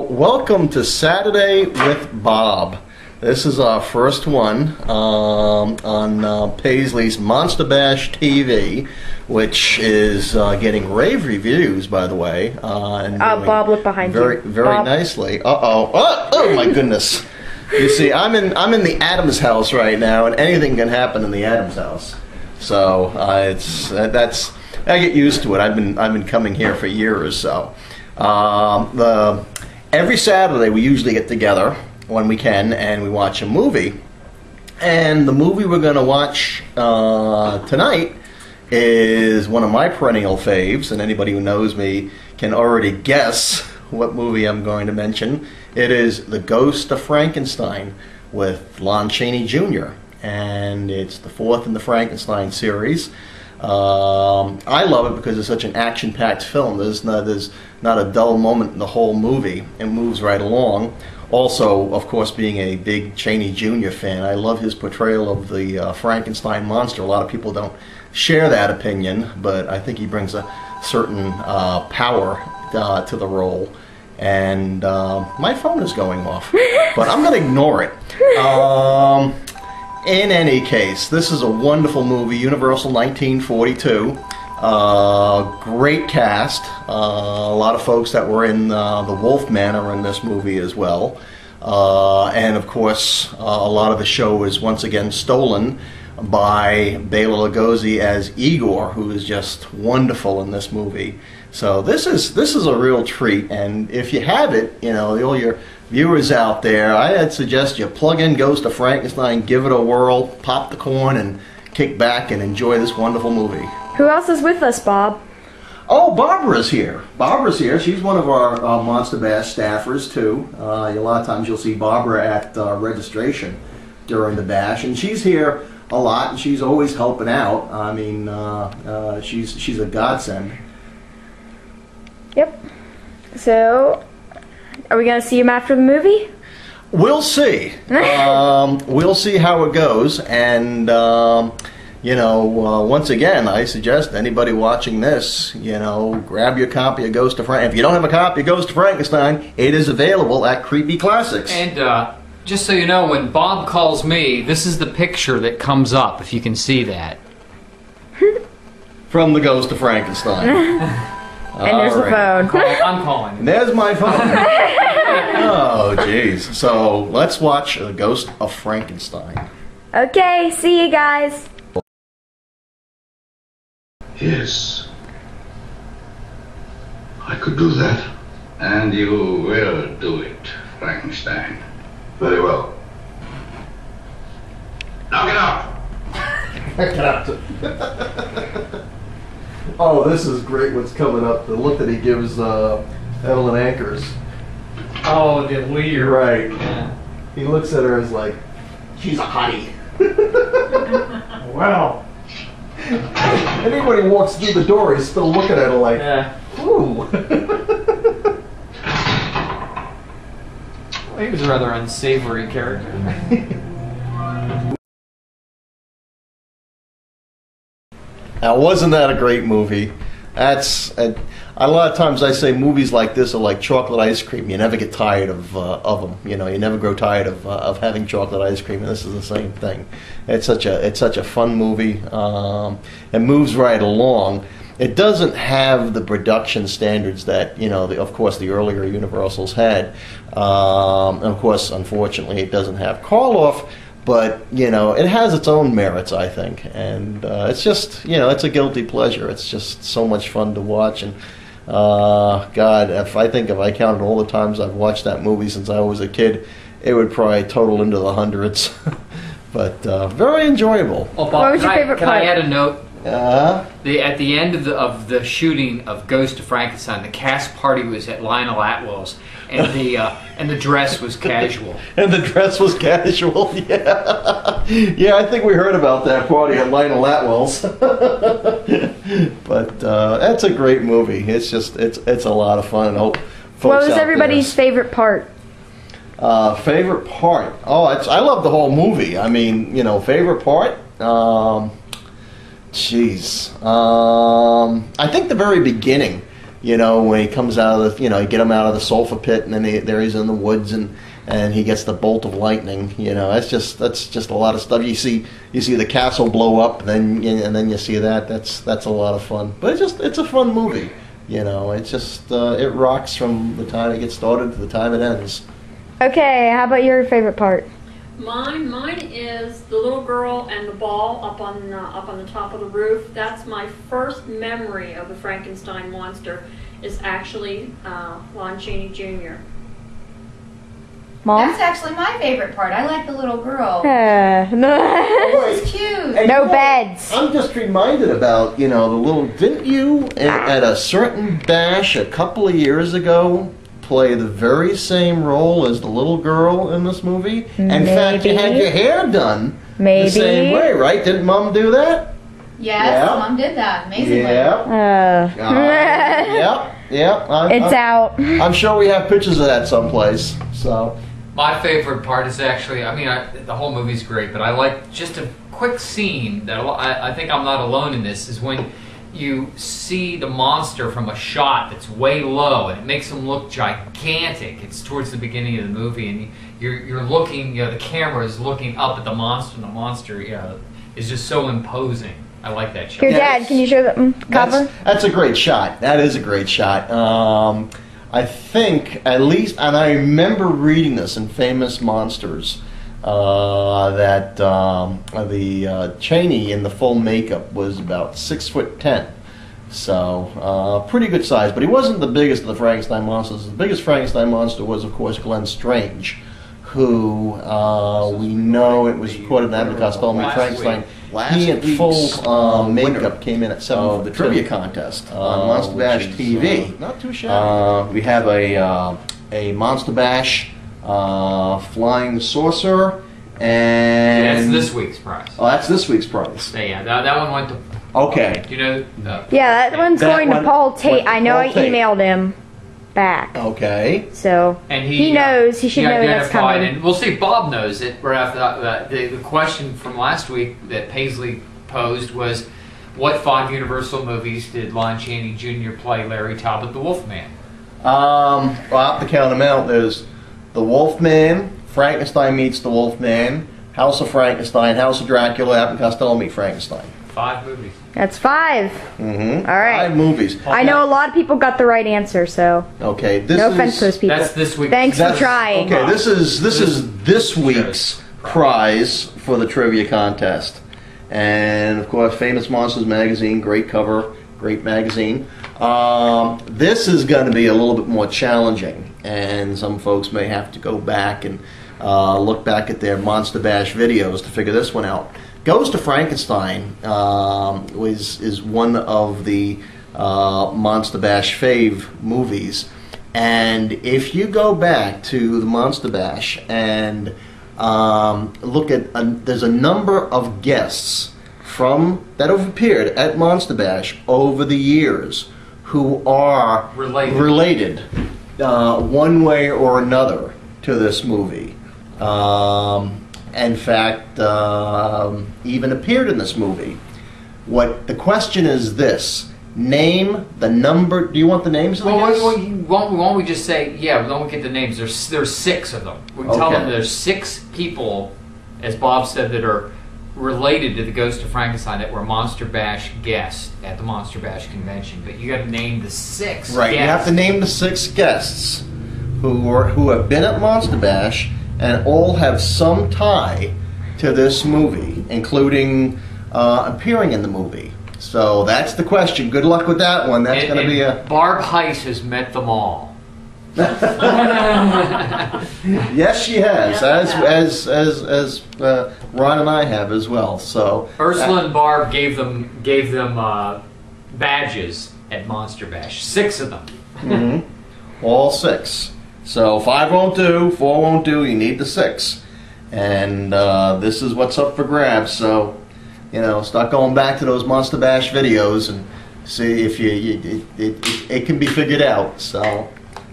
welcome to Saturday with Bob. This is our first one on Paisley's Monsterbashtv, which is getting rave reviews, by the way. And Bob, look behind you. Very Bob. Nicely. Oh my goodness! You see, I'm in the Adams house right now, and anything can happen in the Adams house. So I get used to it. I've been coming here for years. So every Saturday we usually get together when we can, and we watch a movie. And the movie we're going to watch tonight is one of my perennial faves, and anybody who knows me can already guess what movie I'm going to mention. It is The Ghost of Frankenstein with Lon Chaney Jr., and it's the fourth in the Frankenstein series. I love it because it's such an action-packed film. There's not a dull moment in the whole movie. It moves right along. Also, of course, being a big Chaney Jr. fan, I love his portrayal of the Frankenstein monster. A lot of people don't share that opinion, but I think he brings a certain power to the role. And my phone is going off, but I'm going to ignore it. In any case, this is a wonderful movie, Universal 1942. Great cast. A lot of folks that were in the Wolfman are in this movie as well. And of course, a lot of the show is once again stolen by Bela Lugosi as Igor, who is just wonderful in this movie. So this is a real treat, and if you have it, you know, all your viewers out there, I'd suggest you plug in Ghost of Frankenstein, give it a whirl, pop the corn, and kick back and enjoy this wonderful movie. Who else is with us, Bob? Oh, Barbara's here. Barbara's here. She's one of our Monster Bash staffers, too. A lot of times you'll see Barbara at registration during the bash, and she's here a lot, and she's always helping out. I mean, she's a godsend. Yep. So, are we going to see him after the movie? We'll see. We'll see how it goes, and you know, once again, I suggest anybody watching this, you know, grab your copy of Ghost of Frankenstein. If you don't have a copy of Ghost of Frankenstein, it is available at Creepy Classics. And just so you know, when Bob calls me, this is the picture that comes up, if you can see that. From the Ghost of Frankenstein. And there's the phone. I'm calling. And there's my phone. Oh, jeez. So let's watch The Ghost of Frankenstein. Okay, see you guys. Yes. I could do that. And you will do it, Frankenstein. Very well. Now get out! Get out. Oh, this is great what's coming up. The look that he gives Evelyn Ankers. Oh, the leader. Right. Yeah. He looks at her as like, she's a hottie. Wow. Anybody walks through the door, he's still looking at her like, yeah. Ooh. Well, he was a rather unsavory character. Now, wasn't that a great movie? That's a lot of times I say movies like this are like chocolate ice cream. You never get tired of them. You know, you never grow tired of having chocolate ice cream. And this is the same thing. It's such a fun movie. It moves right along. It doesn't have the production standards that, you know, of course the earlier Universals had. And of course, unfortunately, it doesn't have Karloff. But, you know, it has its own merits, I think, and it's just, you know, it's a guilty pleasure. It's just so much fun to watch, and God, if I counted all the times I've watched that movie since I was a kid, it would probably total into the hundreds. But very enjoyable. Oh, Bob, what was your favorite can part? I add a note? Uh-huh. At the end of the shooting of Ghost of Frankenstein, the cast party was at Lionel Atwell's, and the dress was casual. And the dress was casual, yeah. Yeah, I think we heard about that party at Lionel Atwell's. But that's a great movie. It's just it's a lot of fun. I hope folks What was out everybody's favorite part? Favorite part? Oh, I love the whole movie. I mean, you know, favorite part? Jeez. I think the very beginning when he comes out of the, you get him out of the sulfur pit, and then there he's in the woods, and he gets the bolt of lightning. That's just a lot of stuff. You see the castle blow up, and then you see that. That's a lot of fun. But it's a fun movie. It's just it rocks from the time it gets started to the time it ends. Okay, how about your favorite part? Mine is the little girl and the ball up on the top of the roof. That's my first memory of the Frankenstein monster. Is actually Lon Chaney Jr. Mom? That's actually my favorite part. I like the little girl. No. It's cute. And No beds. I'm just reminded about, the little, didn't you at a certain bash a couple of years ago play the very same role as the little girl in this movie? In fact, you had your hair done the same way, right? Didn't Mom do that? Yes, Mom did that amazingly. Yeah. It's out. I'm sure we have pictures of that someplace. So. My favorite part is actually, the whole movie's great, but I like just a quick scene that I think I'm not alone in this, is when you see the monster from a shot that's way low, and it makes him look gigantic. It's towards the beginning of the movie, and you're looking, the camera is looking up at the monster, and the monster, is just so imposing. I like that shot. Here, Dad, can you show the cover? That's a great shot. That is a great shot. I think, at least, and I remember reading this in Famous Monsters, that the Chaney in the full makeup was about 6'10". So, pretty good size. But he wasn't the biggest of the Frankenstein monsters. The biggest Frankenstein monster was, of course, Glenn Strange, who we know it was recorded in Abbott Costello Frankenstein. He in full makeup came in at 7 for the trivia contest on Monsterbashtv TV. Not too shabby. We have a Monster Bash flying saucer, and that's this week's prize. Oh, that's this week's prize. Yeah, that one went to. Okay. Do you know? Yeah, that one's going to Paul Tate. I know I Tate. emailed him back. Okay. So And he knows. He should know that's coming. And we'll see if Bob knows it. Right after that, the question from last week that Paisley posed was, what 5 Universal movies did Lon Chaney Jr. play Larry Talbot the Wolfman? Well, I have to count them out. There's The Wolfman, Frankenstein meets The Wolfman, House of Frankenstein, House of Dracula, Abbott and Costello meet Frankenstein. 5 movies. That's 5. Mm-hmm. All right. 5 movies. I know a lot of people got the right answer, so okay. no offense to those people. That's this week. Thanks for trying. Okay, this is this week's prize for the trivia contest, and of course, Famous Monsters magazine, great cover, great magazine. This is going to be a little bit more challenging, and some folks may have to go back and look back at their Monster Bash videos to figure this one out. Goes to Frankenstein is one of the Monster Bash fave movies, and if you go back to the Monster Bash and look at there's a number of guests that have appeared at Monster Bash over the years who are related one way or another to this movie. In fact, even appeared in this movie. The question is this: name the number. Do you want the names of the guests? Why don't we just say, yeah, we don't get the names. There's 6 of them. We can tell them there's 6 people, as Bob said, that are related to the Ghost of Frankenstein that were Monster Bash guests at the Monster Bash convention. But you got to name the 6 Right, guests. you have to name the 6 guests who have been at Monster Bash and all have some tie to this movie, including appearing in the movie. So that's the question. Good luck with that one. That's going to be a... Barb Heiss has met them all. Yes, she has, as Ron and I have as well. So Ursula and Barb gave them badges at Monster Bash. 6 of them. Mm-hmm. All 6. So 5 won't do, 4 won't do. You need the 6, and this is what's up for grabs. So start going back to those Monster Bash videos and see if it can be figured out. So.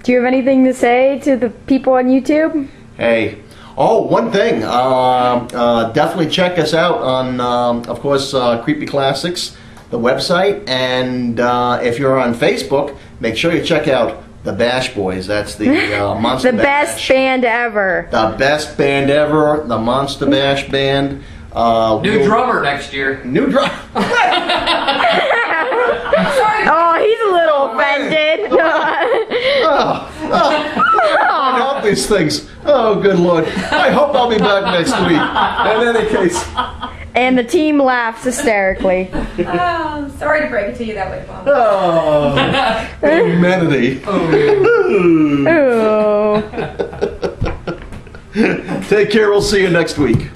Do you have anything to say to the people on YouTube? Hey. Oh, one thing. Definitely check us out on, of course, Creepy Classics, the website. And if you're on Facebook, make sure you check out the Bash Boys. That's the Monster The best Bash. band ever. The best band ever, the Monster Bash Band. New drummer next year. New drummer. Oh, he's a little offended. All these things. Oh, good Lord. I hope I'll be back next week. In any case. And the team laughs hysterically. Oh, sorry to break it to you that way, Mom. Oh, humanity. Ooh. Take care. We'll see you next week.